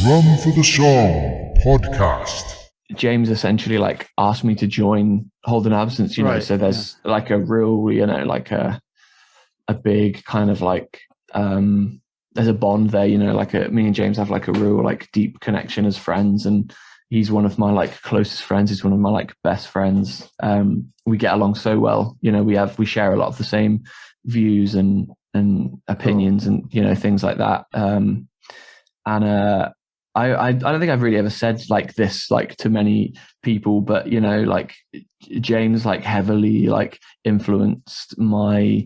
Run for the Song podcast. James essentially like asked me to join Holding Absence, you know, Right, so there's like a real, you know, like a big kind of like, there's a bond there, you know, like me and James have like a real like deep connection as friends, and he's one of my like closest friends. He's one of my like best friends. We get along so well, you know, we share a lot of the same views and opinions and, you know, things like that. I don't think I've really ever said like this like to many people, but you know, like James like heavily like influenced my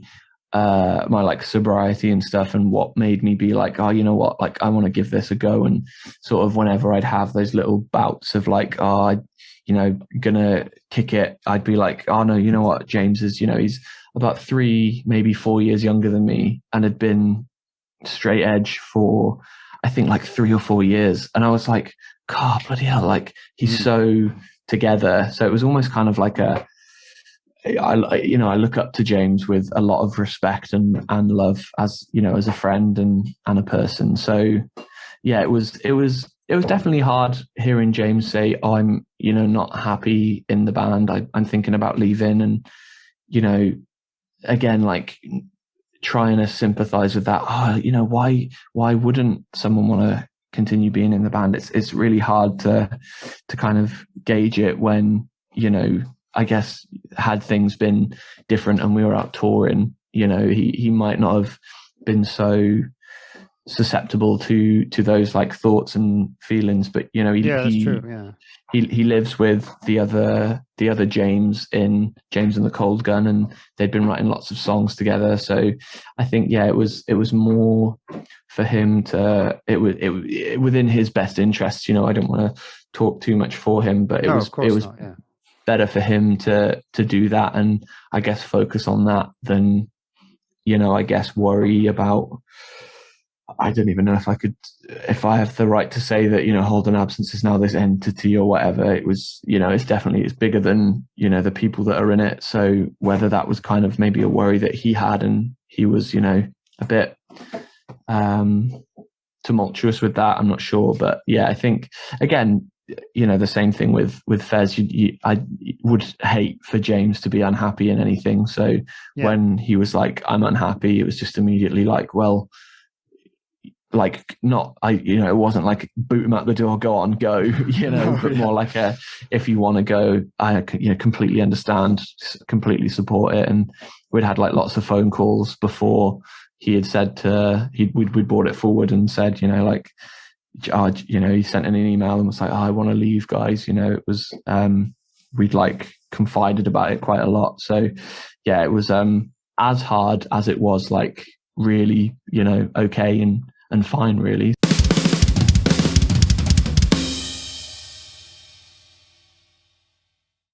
my like sobriety and stuff, and what made me be like, oh, you know what, like I want to give this a go. And sort of whenever I'd have those little bouts of like, oh, you know, gonna kick it, I'd be like, oh no, you know what, James is, you know, he's about 3, maybe 4 years younger than me, and had been straight edge for I think like 3 or 4 years. And I was like, God, bloody hell, like he's so together. So it was almost kind of like I look up to James with a lot of respect and love, as, you know, as a friend and a person. So yeah, it was definitely hard hearing James say, oh, I'm, you know, not happy in the band. I'm thinking about leaving. And, you know, again, like trying to sympathize with that. Oh, you know, why wouldn't someone want to continue being in the band? It's really hard to kind of gauge it when, you know, I guess had things been different and we were out touring, you know, he might not have been so susceptible to those like thoughts and feelings. But you know, that's true. Yeah. He lives with the other James and the Cold Gun, and they'd been writing lots of songs together. So I think, yeah, it was more for him to, it within his best interest. You know, I don't want to talk too much for him, but it was better for him to do that, and I guess focus on that than, you know, I guess worry about, I don't even know if I have the right to say that, you know, Holding Absence is now this entity or whatever. It was, you know, it's bigger than, you know, the people that are in it. So whether that was kind of maybe a worry that he had, and he was, you know, a bit tumultuous with that, I'm not sure. But yeah, I think, again, you know, the same thing with Fez. I would hate for James to be unhappy in anything. So when he was like, I'm unhappy, it was just immediately like, well, like not, you know, it wasn't like boot him out the door, go on, go, you know, but more like if you want to go, I, you know, completely understand, completely support it. And we'd had like lots of phone calls before he had said we'd brought it forward and said, you know, like, you know, he sent in an email and was like, oh, I want to leave, guys. You know, it was, we'd like confided about it quite a lot. So yeah, it was as hard as it was like really, you know, okay and fine, really.